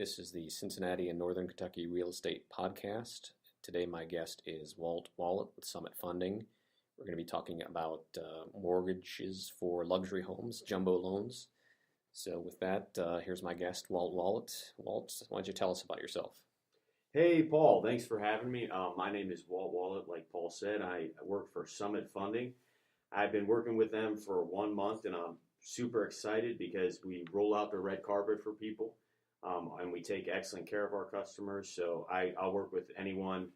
This is the Cincinnati and Northern Kentucky Real Estate Podcast. Today my guest is Walt with Summit Funding. We're going to be talking about mortgages for luxury homes, jumbo loans. So with that, here's my guest, Wollet. Walt, why don't you tell us about yourself? Hey, Paul. Thanks for having me. My name is Wollet. Like Paul said, I work for Summit Funding. I've been working with them for 1 month, and I'm super excited because we roll out the red carpet for people, and we take excellent care of our customers. So I'll work with anyone,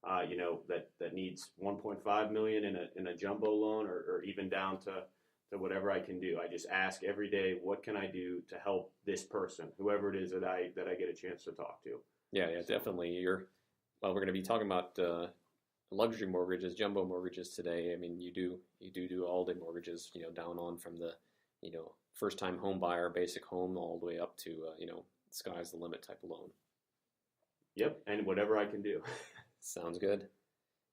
that needs 1.5 million in a jumbo loan, or even down to whatever I can do. I just ask every day, what can I do to help this person, whoever it is that I get a chance to talk to. Yeah, definitely. We're going to be talking about luxury mortgages, jumbo mortgages today. I mean, you do all the mortgages, down on from the, first-time home buyer, basic home, all the way up to, sky's the limit type of loan. Yep, and whatever I can do. Sounds good.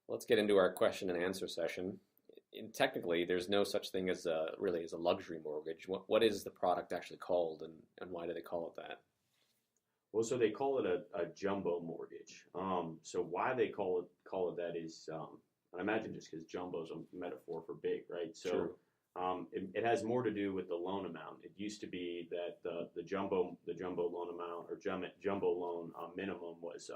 Let's get into our question and answer session. Technically, there's no such thing as a luxury mortgage. What is the product actually called, and why do they call it that? Well, so they call it a jumbo mortgage. So why they call it that is, I imagine just because jumbo is a metaphor for big, right? So Sure. It has more to do with the loan amount. It used to be that the jumbo loan amount, or jumbo loan minimum was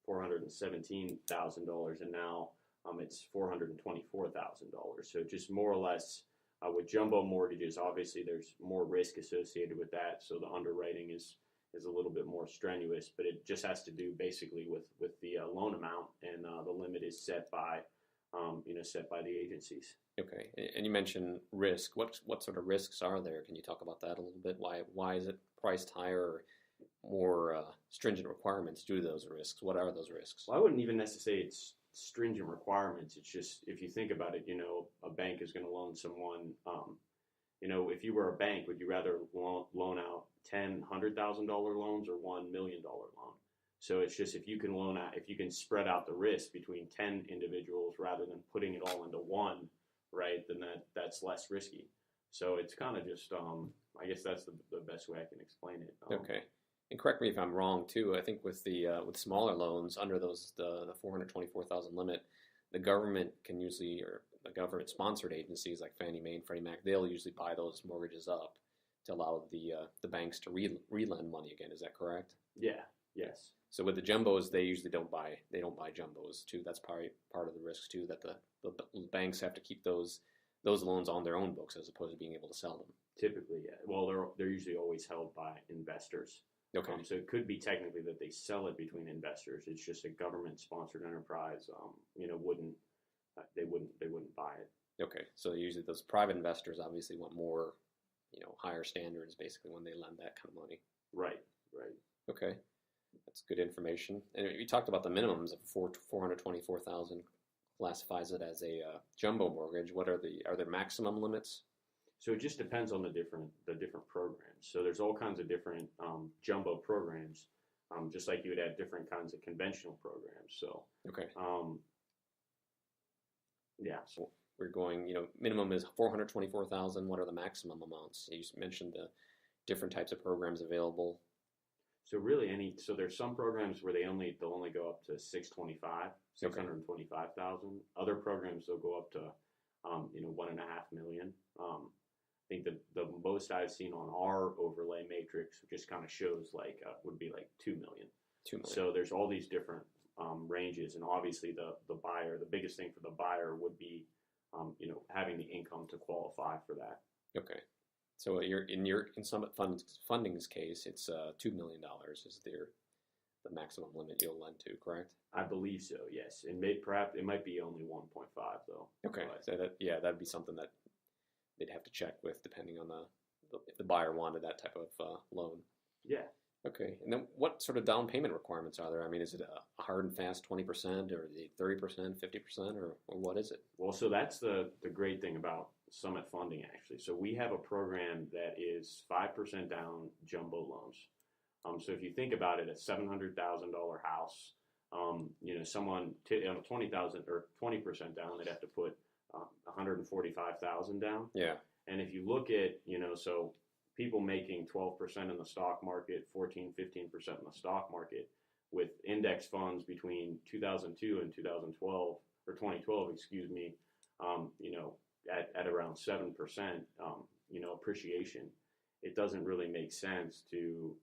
$417,000, and now it's $424,000. So just more or less with jumbo mortgages, obviously there's more risk associated with that. So the underwriting is a little bit more strenuous, but it just has to do basically with the loan amount, and the limit is set by the agencies. Okay, and you mentioned risk. What sort of risks are there? Can you talk about that a little bit? Why is it priced higher, or more stringent requirements due to those risks? What are those risks? Well, I wouldn't even necessarily say it's stringent requirements. It's just, if you think about it, a bank is going to loan someone. If you were a bank, would you rather loan out $100,000 loans or $1 million loan? So it's just, if you can spread out the risk between 10 individuals rather than putting it all into one, right, then that's less risky. So it's kind of just, I guess that's the best way I can explain it. Okay. And correct me if I'm wrong too. I think with with smaller loans under the 424,000 limit, the government can usually, or the government sponsored agencies like Fannie Mae and Freddie Mac, they'll usually buy those mortgages up to allow the banks to relend money again. Is that correct? Yeah. Yes. So with the jumbos, they usually don't buy jumbos too. That's probably part of the risk too, that the banks have to keep those loans on their own books as opposed to being able to sell them. Typically, yeah. Well, they're usually always held by investors. Okay. So it could be technically that they sell it between investors. It's just a government-sponsored enterprise. They wouldn't buy it. Okay. So usually those private investors obviously want more, higher standards basically when they lend that kind of money. Right. Okay. That's good information. And you talked about the minimums of 424,000 classifies it as a jumbo mortgage. Are there maximum limits? So it just depends on the different programs. So there's all kinds of different jumbo programs, just like you would have different kinds of conventional programs. So okay. Yeah. So we're going. Minimum is 424,000. What are the maximum amounts? You mentioned the different types of programs available. So really, there's some programs where they'll only go up to 625,000. Other programs they'll go up to, 1.5 million. I think the most I've seen on our overlay matrix just kind of shows would be like 2 million. 2 million. So there's all these different ranges, and obviously the buyer, the biggest thing for the buyer would be, having the income to qualify for that. Okay. So in Summit Funding's case, it's $2 million is the maximum limit you'll lend to, correct? I believe so. Yes, and perhaps it might be only 1.5 though. Okay, so that'd be something that they'd have to check with depending on if the buyer wanted that type of loan. Yeah. Okay, and then what sort of down payment requirements are there? I mean, is it a hard and fast 20%, or the 30%, 50%, or what is it? Well, so that's the great thing about Summit Funding, actually. So we have a program that is 5% down jumbo loans. So if you think about it, a $700,000 house, someone on 20,000 or 20% down, they'd have to put 145,000 down. Yeah. And if you look at, so people making 12% in the stock market, 14, 15% in the stock market with index funds between 2002 and 2012 or 2012, excuse me, at around 7%, appreciation. It doesn't really make sense to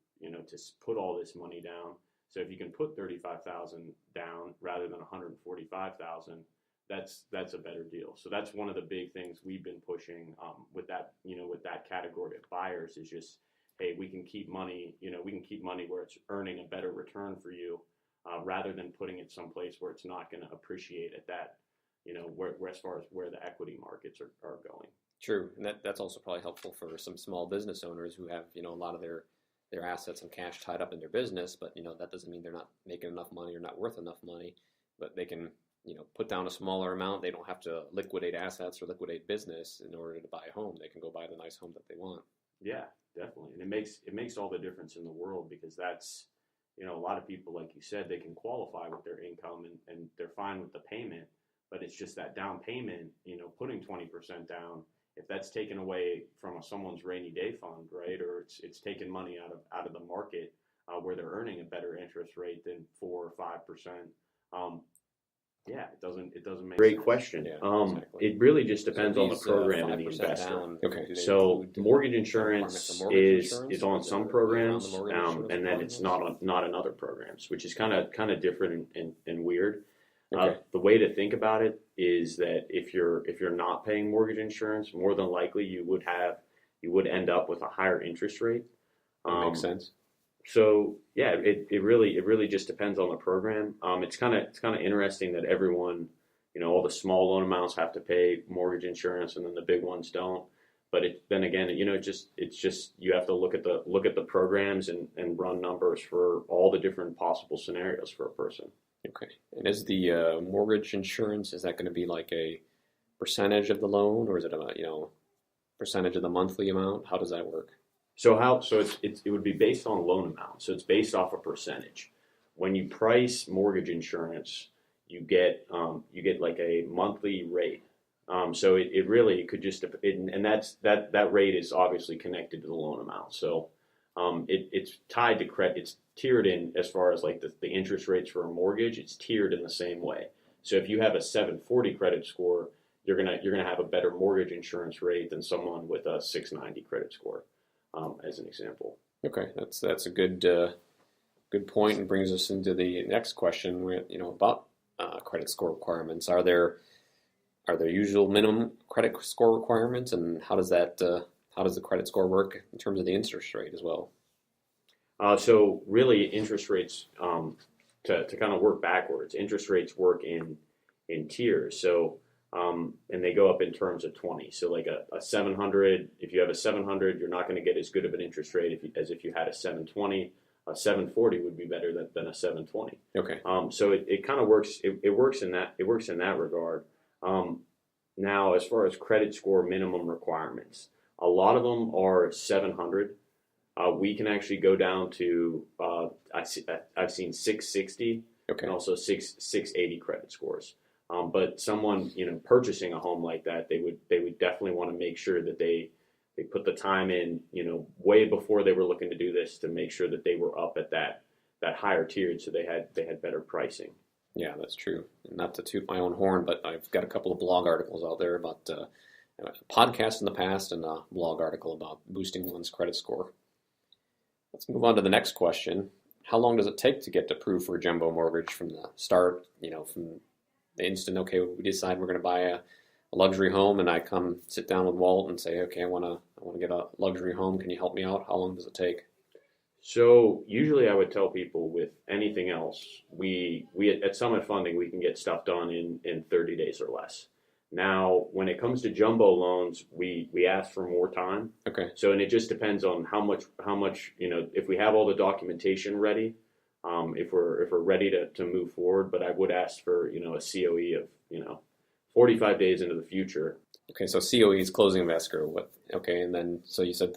put all this money down. So if you can put 35,000 down rather than 145,000, that's a better deal. So that's one of the big things we've been pushing with that category of buyers is just, hey, we can keep money where it's earning a better return for you, rather than putting it someplace where it's not going to appreciate at that, where as far as where the equity markets are going. True, and that's also probably helpful for some small business owners who have a lot of their assets and cash tied up in their business, but that doesn't mean they're not making enough money or not worth enough money, but they can put down a smaller amount. They don't have to liquidate assets or liquidate business in order to buy a home. They can go buy the nice home that they want. Yeah, definitely, and it makes all the difference in the world, because that's a lot of people, like you said, they can qualify with their income and they're fine with the payment, but it's just that down payment, putting 20% down. If that's taken away from someone's rainy day fund, right, or it's taking money out of the market where they're earning a better interest rate than 4 or 5%, it doesn't make Great sense. question. Yeah, exactly. It really just depends on the program and the 5% investor. down, Okay. So mortgage insurance is on some programs, and then it's not on other programs, which is kind of different and weird. Okay. The way to think about it is that if you're not paying mortgage insurance, more than likely you would end up with a higher interest rate. That makes sense. So yeah, it really just depends on the program. It's kind of interesting that everyone, all the small loan amounts have to pay mortgage insurance, and then the big ones don't. But then again, it's just you have to look at the programs and run numbers for all the different possible scenarios for a person. Okay. And is the mortgage insurance, is that going to be like a percentage of the loan, or is it a percentage of the monthly amount? How does that work? So it would be based on loan amount. So it's based off a percentage. When you price mortgage insurance, you get like a monthly rate. So it really could just, and that rate is obviously connected to the loan amount. So it's tied to credit. It's tiered in as far as like the interest rates for a mortgage. It's tiered in the same way. So if you have a 740 credit score, you're gonna have a better mortgage insurance rate than someone with a 690 credit score, as an example. Okay, that's a good point, and brings us into the next question. About credit score requirements. Are there usual minimum credit score requirements, and how does the credit score work in terms of the interest rate as well? So really, interest rates, to kind of work backwards, interest rates work in tiers. So and they go up in terms of 20. So like a 700, if you have a 700, you're not going to get as good of an interest rate as if you had a 720. A 740 would be better than a 720. Okay. So it kind of works. It works in that regard. Now, as far as credit score minimum requirements, a lot of them are 700. We can actually go down to I've seen 660, Okay. and also 680 credit scores. But someone purchasing a home like that, they would definitely want to make sure that they put the time in way before they were looking to do this, to make sure that they were up at that higher tiered, so they had better pricing. Yeah, that's true. Not to toot my own horn, but I've got a couple of blog articles out there about a podcast in the past and a blog article about boosting one's credit score. Let's move on to the next question. How long does it take to get approved for a jumbo mortgage from the start? From the instant, okay, we decide we're going to buy a luxury home, and I come sit down with Walt and say, okay, I want to get a luxury home. Can you help me out? How long does it take? So usually I would tell people with anything else, we at Summit Funding, we can get stuff done in 30 days or less. Now, when it comes to jumbo loans, we ask for more time. Okay. So, and it just depends on how much, if we have all the documentation ready, if we're ready to move forward, but I would ask for, a COE of, 45 days into the future. Okay, so COE is closing of escrow. Okay, and then, so you said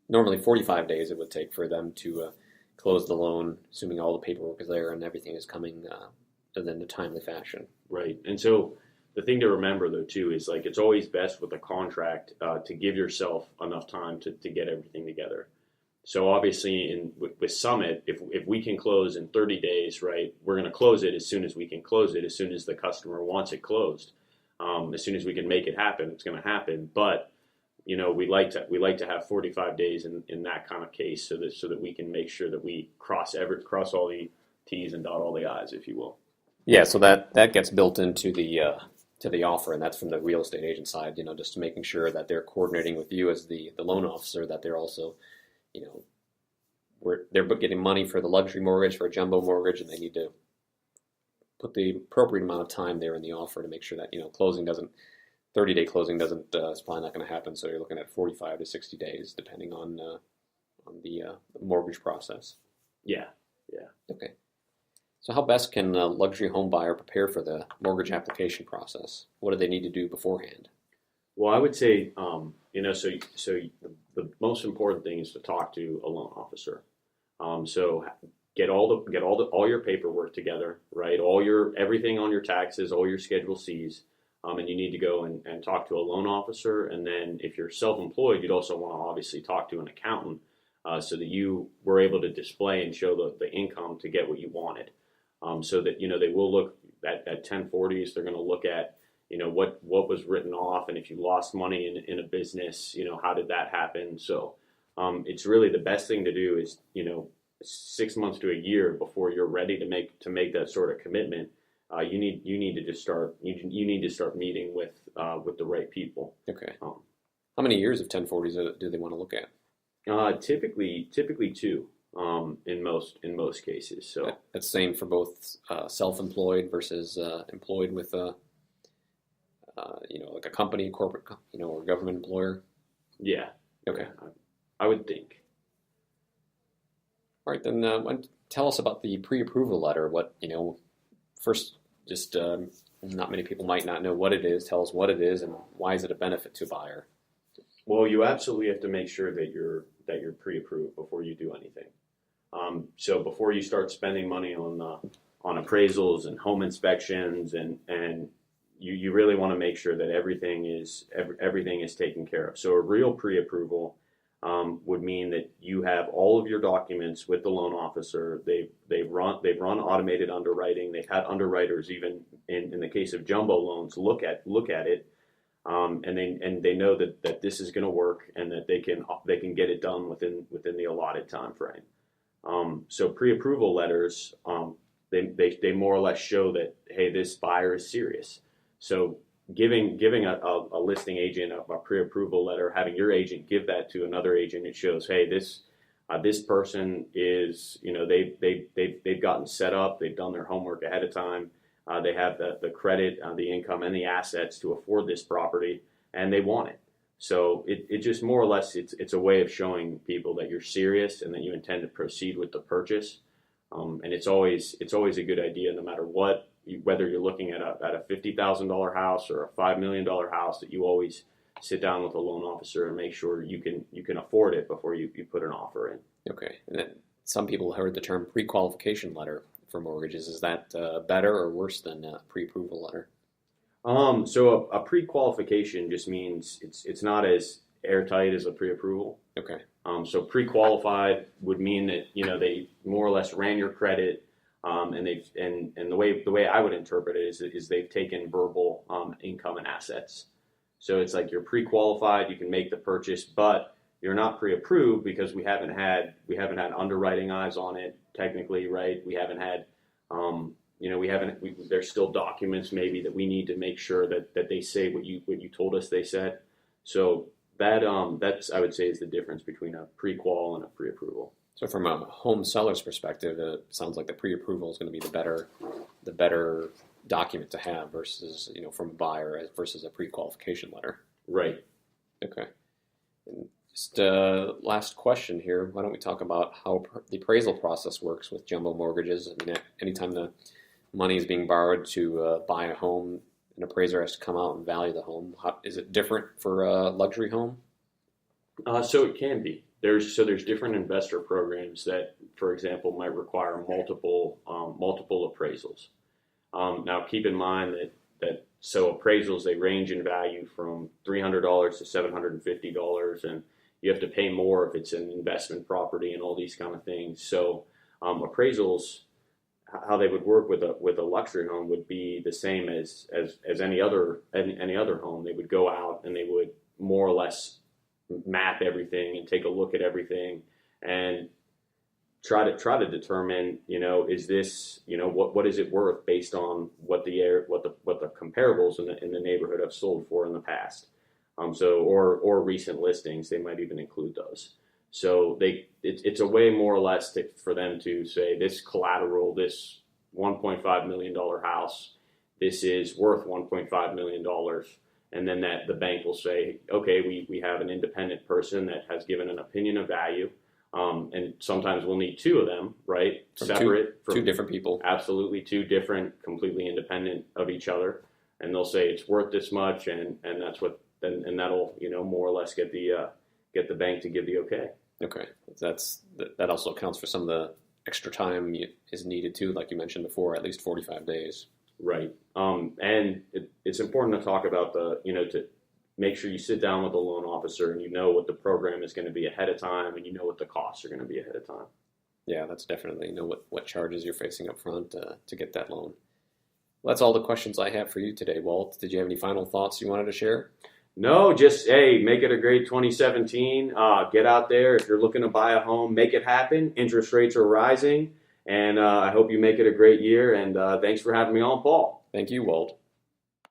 normally 45 days it would take for them to close the loan, assuming all the paperwork is there and everything is coming in a timely fashion. Right. And so the thing to remember though too is like it's always best with a contract to give yourself enough time to get everything together. So obviously with Summit, if we can close in 30 days, right, we're going to close it as soon as we can close it, as soon as the customer wants it closed. As soon as we can make it happen, it's going to happen. But we like to have 45 days in that kind of case, so that we can make sure that we cross all the T's and dot all the I's, if you will. Yeah, so that gets built into the offer, and that's from the real estate agent side. Just making sure that they're coordinating with you as the loan officer, that they're also, they're getting money for the luxury mortgage, for a jumbo mortgage, and they need to put the appropriate amount of time there in the offer to make sure that 30-day closing doesn't is probably not going to happen. So you're looking at 45 to 60 days, depending on the mortgage process. Yeah. Okay. So how best can a luxury home buyer prepare for the mortgage application process? What do they need to do beforehand? Well, I would say, so the most important thing is to talk to a loan officer. So get all your paperwork together, right? Everything on your taxes, all your Schedule C's, and you need to go and talk to a loan officer. And then if you're self-employed, you'd also want to obviously talk to an accountant so that you were able to display and show the income to get what you wanted. So that they will look at 1040s. They're going to look at what was written off, and if you lost money in a business, how did that happen? So it's really the best thing to do is 6 months to a year before you're ready to make that sort of commitment. You need to just start meeting with the right people. Okay. How many years of 1040s do they want to look at? Typically 2. In most cases. So that's same for both self-employed versus employed with like a company, corporate, or government employer. Yeah. Okay. I would think. All right, then tell us about the pre-approval letter. What first, just not many people might not know what it is. Tell us what it is and why is it a benefit to a buyer. Well, you absolutely have to make sure that you're pre-approved before you do anything. So before you start spending money on appraisals and home inspections, and you really want to make sure that everything is taken care of. So a real pre-approval would mean that you have all of your documents with the loan officer. They've run automated underwriting. They've had underwriters even in the case of jumbo loans look at it. And they know that this is going to work and that they can get it done within the allotted time frame. So pre-approval letters, they more or less show that, hey, this buyer is serious. So giving a listing agent a pre-approval letter, having your agent give that to another agent, it shows, hey, this person is, they've gotten set up, they've done their homework ahead of time, they have the credit, the income, and the assets to afford this property, and they want it. So it just more or less it's a way of showing people that you're serious and that you intend to proceed with the purchase. And it's always a good idea, no matter what, whether you're looking at a $50,000 house or a $5 million house, that you always sit down with a loan officer and make sure you can afford it before you put an offer in. Okay, and then some people heard the term pre-qualification letter for mortgages. Is that better or worse than a pre-approval letter? So a pre-qualification just means it's not as airtight as a pre-approval. Okay. So pre-qualified would mean that they more or less ran your credit, and the way I would interpret it is they've taken verbal income and assets. So it's like you're pre-qualified, you can make the purchase, but you're not pre-approved because we haven't had underwriting eyes on it technically, right? We haven't had there's still documents maybe that we need to make sure that they say what you told us they said. So that's I would say is the difference between a pre-qual and a pre-approval. So from a home seller's perspective, it sounds like the pre-approval is going to be the better document to have versus from a buyer versus a pre-qualification letter. Right. Okay. And just last question here. Why don't we talk about how the appraisal process works with jumbo mortgages? I mean, anytime the money is being borrowed to buy a home, an appraiser has to come out and value the home. Is it different for a luxury home? So it can be. There's different investor programs that, for example, might require multiple appraisals. Now, keep in mind that So appraisals, they range in value from $300 to $750, and you have to pay more if it's an investment property and all these kind of things. So appraisals, how they would work with a luxury home would be the same as any other home. They would go out and they would more or less map everything and take a look at everything and try to determine, is this, what is it worth based on what the comparables in the neighborhood have sold for in the past. Or recent listings, they might even include those. So it's a way more or less for them to say this collateral, this $1.5 million house, this is worth $1.5 million. And then the bank will say, okay, we have an independent person that has given an opinion of value. And sometimes we'll need two of them, right? Separate from two different people. Absolutely, two different, completely independent of each other. And they'll say it's worth this much, and that's what, and that'll more or less get the bank to give the okay. Okay, that also accounts for some of the extra time is needed too, like you mentioned before, at least 45 days. Right. And it's important to talk about to make sure you sit down with the loan officer and you know what the program is going to be ahead of time, and you know what the costs are going to be ahead of time. Yeah, that's definitely what charges you're facing up front to get that loan. Well, that's all the questions I have for you today, Walt. Did you have any final thoughts you wanted to share? No, just, hey, make it a great 2017. Get out there. If you're looking to buy a home, make it happen. Interest rates are rising, and I hope you make it a great year. And thanks for having me on, Paul. Thank you, Walt.